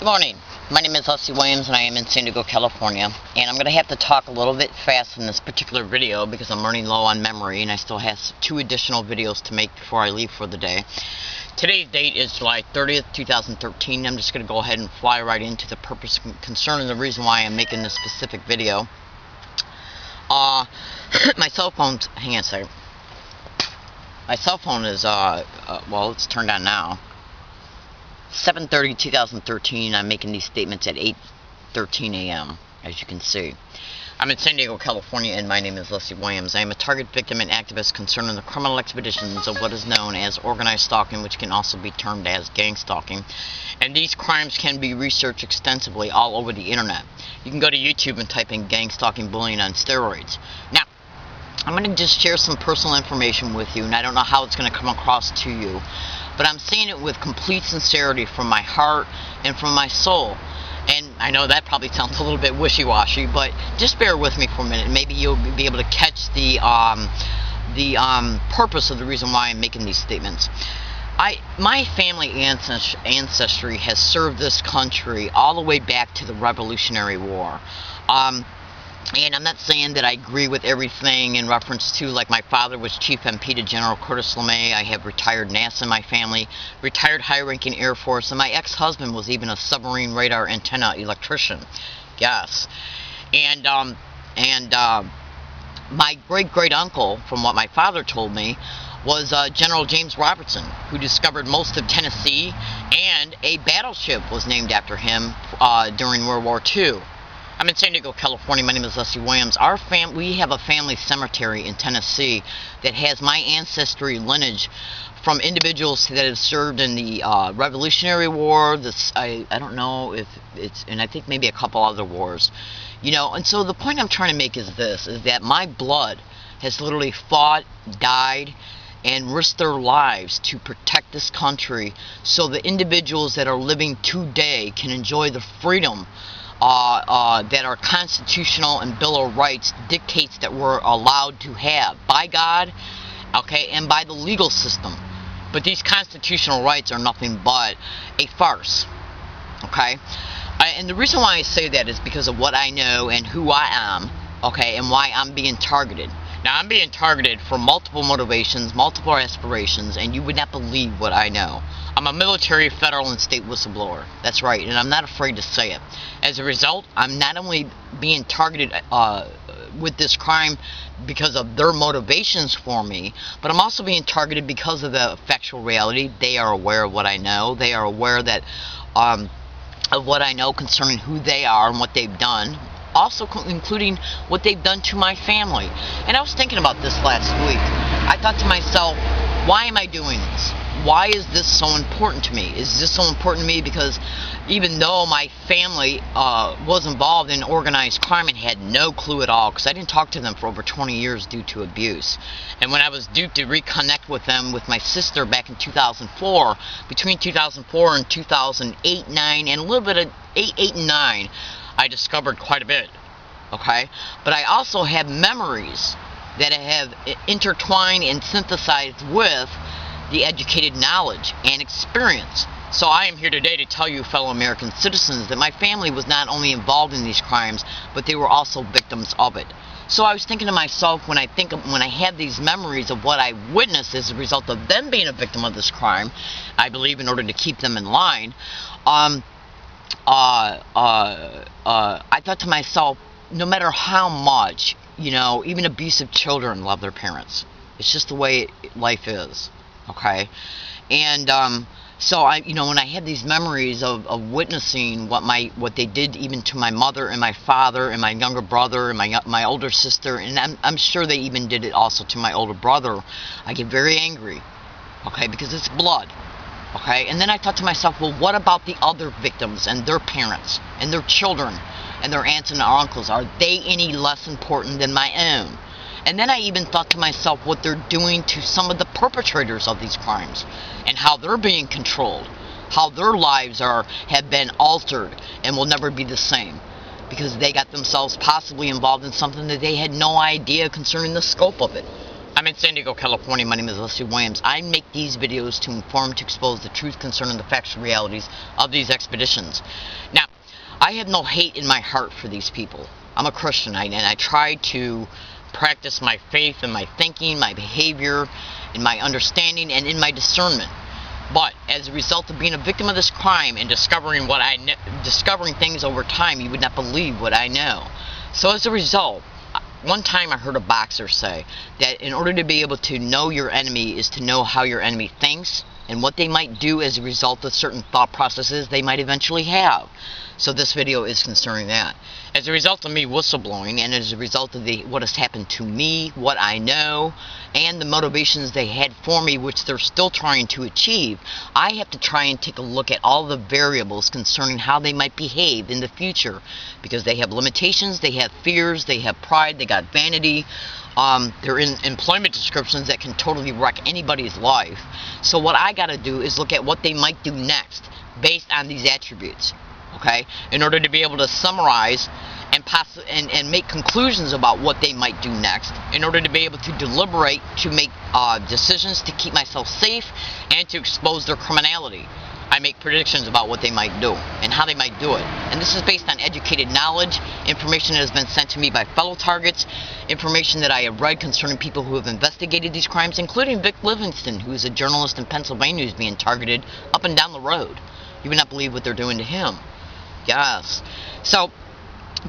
Good morning. My name is Leslie Williams and I am in San Diego, California. And I'm going to have to talk a little bit fast in this particular video because I'm running low on memory and I still have 2 additional videos to make before I leave for the day. Today's date is July 30th, 2013. I'm just going to go ahead and fly right into the purpose, concern, and the reason why I'm making this specific video. My cell phone's, hang on a second. My cell phone is, well, it's turned on now. 7:30, 2013. I'm making these statements at 8:13 a.m. as you can see. I'm in San Diego, California, and my name is Leslie Williams. I am a target victim and activist concerning the criminal expeditions of what is known as organized stalking, which can also be termed as gang stalking. And these crimes can be researched extensively all over the internet. You can go to YouTube and type in gang stalking bullying on steroids. Now, I'm going to just share some personal information with you, and I don't know how it's going to come across to you. But I'm saying it with complete sincerity from my heart and from my soul. And I know that probably sounds a little bit wishy-washy, but just bear with me for a minute. Maybe you'll be able to catch the purpose of the reason why I'm making these statements. My family ancestry has served this country all the way back to the Revolutionary War. And I'm not saying that I agree with everything in reference to, like, my father was Chief MP to General Curtis LeMay. I have retired NASA in my family, retired high-ranking Air Force, and my ex-husband was even a submarine radar antenna electrician. Yes. And my great-great-uncle, from what my father told me, was General James Robertson, who discovered most of Tennessee, and a battleship was named after him during World War II. I'm in San Diego, California. My name is Leslie Williams. We have a family cemetery in Tennessee that has my ancestry lineage from individuals that have served in the Revolutionary War. I don't know if it's, and I think maybe a couple other wars. You know, and so the point I'm trying to make is this, is that my blood has literally fought, died, and risked their lives to protect this country so the individuals that are living today can enjoy the freedom that our constitutional and Bill of Rights dictates that we're allowed to have by God, okay, and by the legal system. But these constitutional rights are nothing but a farce, okay? And the reason why I say that is because of what I know and who I am, okay, and why I'm being targeted. Now, I'm being targeted for multiple motivations, multiple aspirations, and you would not believe what I know. I'm a military, federal, and state whistleblower. That's right, and I'm not afraid to say it. As a result, I'm not only being targeted with this crime because of their motivations for me, but I'm also being targeted because of the factual reality. They are aware of what I know. They are aware that of what I know concerning who they are and what they've done, also including what they've done to my family. And I was thinking about this last week. I thought to myself, why am I doing this? Why is this so important to me? Is this so important to me because even though my family was involved in organized crime and had no clue at all, because I didn't talk to them for over 20 years due to abuse. And when I was due to reconnect with them, with my sister back in 2004, between 2004 and 2008, 9, and a little bit of 8 and 9, I discovered quite a bit, okay? But I also have memories that I have intertwined and synthesized with the educated knowledge and experience. So I am here today to tell you, fellow American citizens, that my family was not only involved in these crimes, but they were also victims of it. So I was thinking to myself, when I have these memories of what I witnessed as a result of them being a victim of this crime, I believe in order to keep them in line, I thought to myself, no matter how much, you know, even abusive children love their parents. It's just the way life is, okay? And so when I had these memories of witnessing what they did even to my mother and my father and my younger brother and my older sister, and I'm sure they even did it also to my older brother, I get very angry, okay, because it's blood. Okay, and then I thought to myself, well, what about the other victims and their parents and their children and their aunts and their uncles? Are they any less important than my own? And then I even thought to myself what they're doing to some of the perpetrators of these crimes and how they're being controlled, how their lives have been altered and will never be the same because they got themselves possibly involved in something that they had no idea concerning the scope of it. I'm in San Diego, California. My name is Leslie Williams. I make these videos to inform, to expose the truth concerning the factual realities of these expeditions. Now, I have no hate in my heart for these people. I'm a Christian, and I try to practice my faith and my thinking, my behavior, and my understanding, and in my discernment. But as a result of being a victim of this crime and discovering discovering things over time, you would not believe what I know. So as a result, one time I heard a boxer say that in order to be able to know your enemy is to know how your enemy thinks and what they might do as a result of certain thought processes they might eventually have. So this video is concerning that. As a result of me whistleblowing, and as a result of what has happened to me, what I know, and the motivations they had for me, which they're still trying to achieve, I have to try and take a look at all the variables concerning how they might behave in the future, because they have limitations, they have fears, they have pride, they got vanity. They're in employment descriptions that can totally wreck anybody's life. So what I got to do is look at what they might do next based on these attributes. Okay, in order to be able to summarize and make conclusions about what they might do next, in order to be able to deliberate, to make decisions to keep myself safe, and to expose their criminality. I make predictions about what they might do and how they might do it. And this is based on educated knowledge, information that has been sent to me by fellow targets, information that I have read concerning people who have investigated these crimes, including Vic Livingston, who is a journalist in Pennsylvania who's being targeted up and down the road. You would not believe what they're doing to him. Yes. So,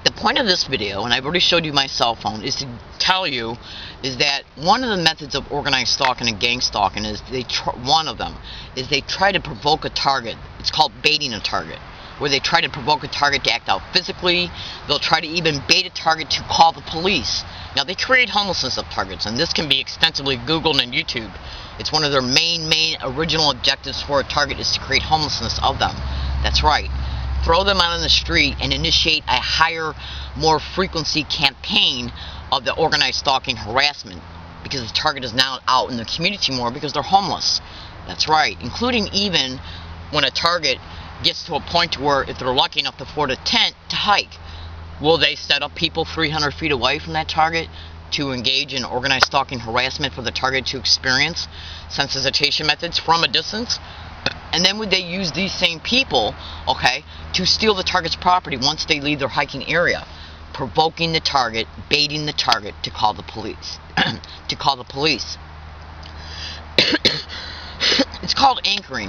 the point of this video, and I've already showed you my cell phone, is to tell you is that one of the methods of organized stalking and gang stalking is they try to provoke a target. It's called baiting a target, where they try to provoke a target to act out physically. They'll try to even bait a target to call the police. Now, they create homelessness of targets, and this can be extensively Googled and YouTube. It's one of their main original objectives for a target is to create homelessness of them. That's right. Throw them out on the street and initiate a higher, more frequency campaign of the organized stalking harassment, because the target is now out in the community more because they're homeless. That's right, including even when a target gets to a point where if they're lucky enough to afford a tent to hike, will they set up people 300 feet away from that target to engage in organized stalking harassment for the target to experience sensitization methods from a distance? And then would they use these same people, okay, to steal the target's property once they leave their hiking area, provoking the target, baiting the target to call the police. It's called anchoring,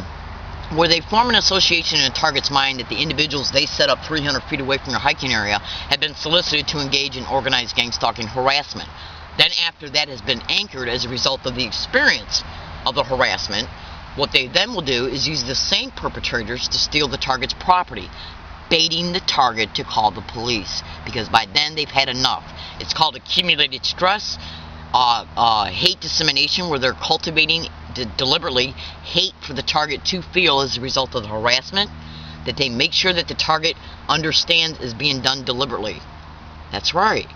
where they form an association in a target's mind that the individuals they set up 300 feet away from their hiking area have been solicited to engage in organized gang stalking harassment. Then after that has been anchored as a result of the experience of the harassment, what they then will do is use the same perpetrators to steal the target's property, baiting the target to call the police, because by then they've had enough. It's called accumulated stress, hate dissemination, where they're cultivating deliberately hate for the target to feel as a result of the harassment, that they make sure that the target understands is being done deliberately. That's right.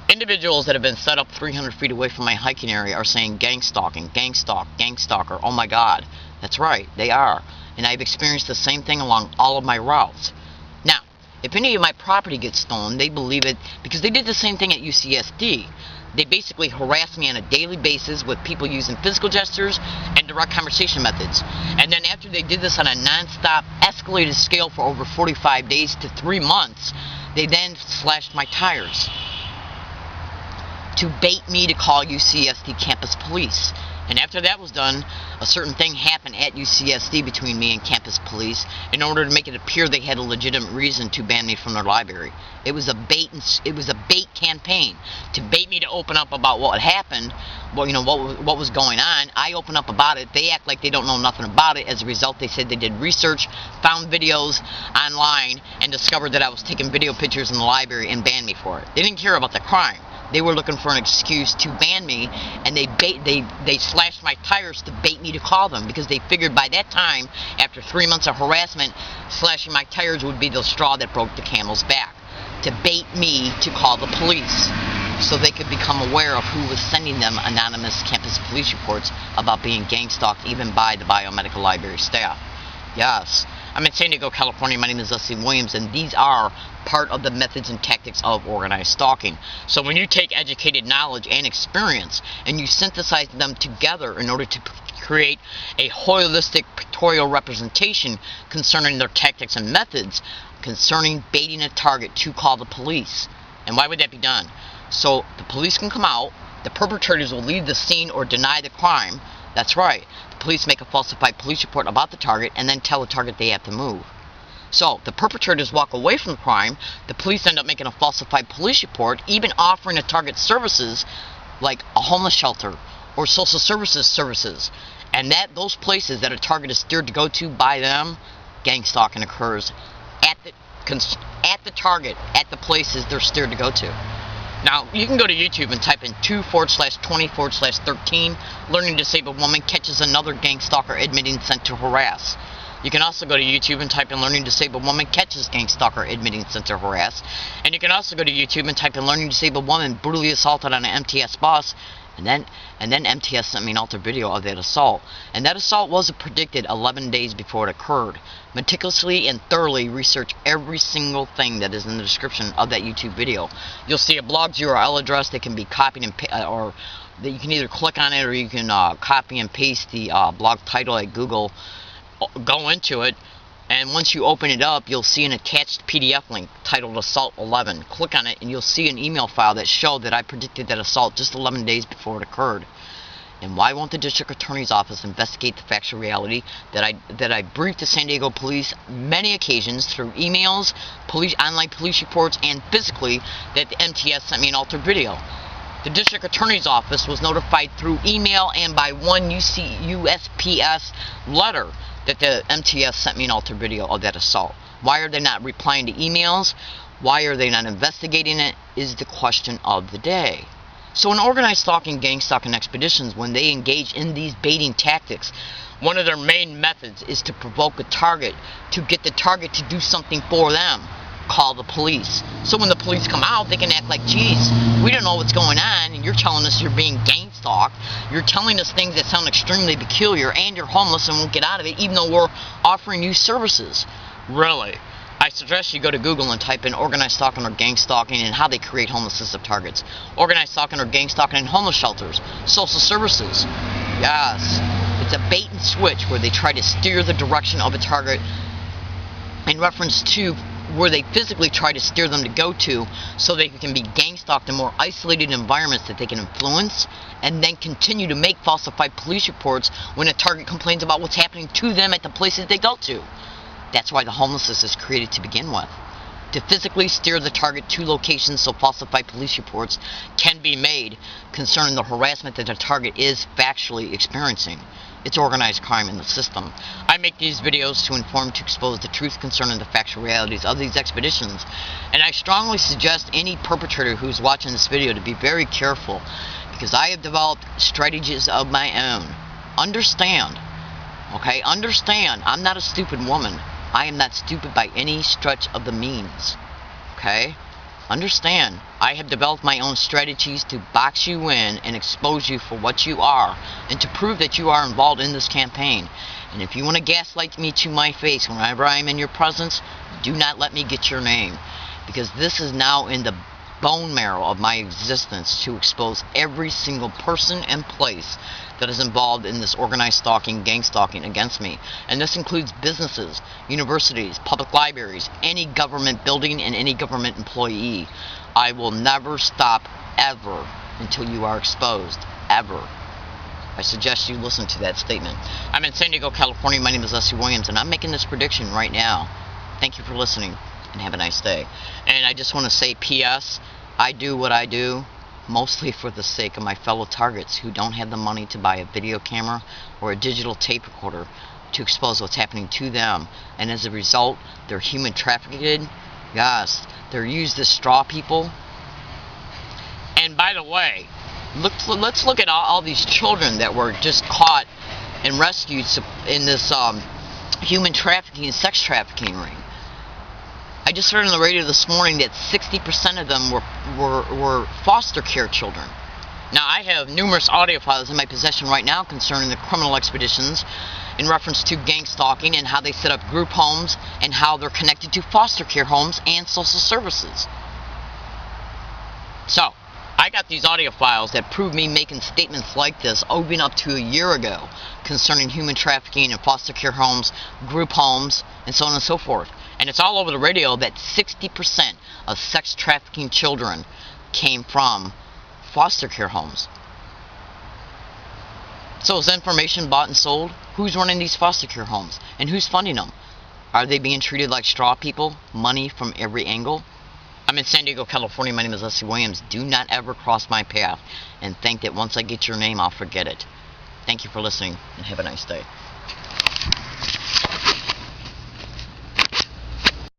Individuals that have been set up 300 feet away from my hiking area are saying gang stalking, gang stalk, gang stalker. Oh my God. That's right, they are. And I've experienced the same thing along all of my routes. Now, if any of my property gets stolen, they believe it because they did the same thing at UCSD. They basically harass me on a daily basis with people using physical gestures and direct conversation methods. And then after they did this on a non-stop escalated scale for over 45 days to 3 months, they then slashed my tires to bait me to call UCSD campus police. And after that was done, a certain thing happened at UCSD between me and campus police in order to make it appear they had a legitimate reason to ban me from their library. It was a bait campaign to bait me to open up about what had happened. Well, you know, what was going on. I open up about it. They act like they don't know nothing about it. As a result, they said they did research, found videos online, and discovered that I was taking video pictures in the library and banned me for it. They didn't care about the crime. They were looking for an excuse to ban me, and they slashed my tires to bait me to call them, because they figured by that time, after 3 months of harassment, slashing my tires would be the straw that broke the camel's back, to bait me to call the police, so they could become aware of who was sending them anonymous campus police reports about being gang stalked, even by the biomedical library staff. Yes. I'm in San Diego, California. My name is Leslie Williams, and these are part of the methods and tactics of organized stalking. So when you take educated knowledge and experience and you synthesize them together in order to create a holistic pictorial representation concerning their tactics and methods concerning baiting a target to call the police. And why would that be done? So the police can come out, the perpetrators will leave the scene or deny the crime. That's right. The police make a falsified police report about the target and then tell the target they have to move. So the perpetrators walk away from the crime, the police end up making a falsified police report, even offering a target services like a homeless shelter or social services. And those places that a target is steered to go to by them, gang stalking occurs at the target, at the places they're steered to go to. Now, you can go to YouTube and type in 2/20/13, learning disabled woman catches another gang stalker admitting sent to harass. You can also go to YouTube and type in learning disabled woman catches gang stalker admitting sent to harass. And you can also go to YouTube and type in learning disabled woman brutally assaulted on an MTS bus. And then MTS sent me an altered video of that assault. And that assault wasn't predicted 11 days before it occurred. Meticulously and thoroughly research every single thing that is in the description of that YouTube video. You'll see a blog's URL address that can be copied and or that you can either click on it or you can copy and paste the blog title at Google. Go into it, and once you open it up, you'll see an attached PDF link titled Assault 11. Click on it, and you'll see an email file that showed that I predicted that assault just 11 days before it occurred. And why won't the district attorney's office investigate the factual reality that I briefed the San Diego police many occasions through emails, online police reports, and physically that the MTS sent me an altered video? The district attorney's office was notified through email and by one USPS letter that the MTS sent me an altered video of that assault. Why are they not replying to emails? Why are they not investigating it is the question of the day. So in organized stalking, gang stalking expeditions, when they engage in these baiting tactics, one of their main methods is to provoke a target, to get the target to do something for them. Call the police. So when the police come out, they can act like, geez, we don't know what's going on, and you're telling us you're being gang stalked. You're telling us things that sound extremely peculiar, and you're homeless and won't get out of it, even though we're offering you services. Really? I suggest you go to Google and type in organized stalking or gang stalking and how they create homelessness of targets. Organized stalking or gang stalking in homeless shelters. Social services. Yes. It's a bait and switch where they try to steer the direction of a target in reference to where they physically try to steer them to go to so they can be gang stalked in more isolated environments that they can influence, and then continue to make falsified police reports when a target complains about what's happening to them at the places they go to. That's why the homelessness is created to begin with. To physically steer the target to locations so falsified police reports can be made concerning the harassment that the target is factually experiencing. It's organized crime in the system. I make these videos to inform, to expose the truth concerning the factual realities of these expeditions. And I strongly suggest any perpetrator who's watching this video to be very careful, because I have developed strategies of my own. Understand, okay? Understand, I'm not a stupid woman. I am not stupid by any stretch of the means, okay? Understand, I have developed my own strategies to box you in and expose you for what you are, and to prove that you are involved in this campaign. And if you want to gaslight me to my face whenever I am in your presence, do not let me get your name, because this is now in the bone marrow of my existence to expose every single person and place that is involved in this organized stalking, gang stalking against me. And this includes businesses, universities, public libraries, any government building, and any government employee. I will never stop, ever, until you are exposed, ever. I suggest you listen to that statement. I'm in San Diego, California. My name is Leslie Williams, and I'm making this prediction right now. Thank you for listening, and have a nice day. And I just want to say, P.S., I do what I do mostly for the sake of my fellow targets who don't have the money to buy a video camera or a digital tape recorder to expose what's happening to them. And as a result, they're human trafficked. Yes, they're used as straw people. And by the way, let's look at all these children that were just caught and rescued in this human trafficking and sex trafficking ring. I just heard on the radio this morning that 60% of them were foster care children. Now, I have numerous audio files in my possession right now concerning the criminal expeditions in reference to gang stalking and how they set up group homes and how they're connected to foster care homes and social services. So, I got these audio files that prove me making statements like this even up to a year ago concerning human trafficking in foster care homes, group homes, and so on and so forth. And it's all over the radio that 60% of sex trafficking children came from foster care homes. So is information bought and sold? Who's running these foster care homes? And who's funding them? Are they being treated like straw people? Money from every angle? I'm in San Diego, California. My name is Leslie Williams. Do not ever cross my path and think that once I get your name, I'll forget it. Thank you for listening, and have a nice day.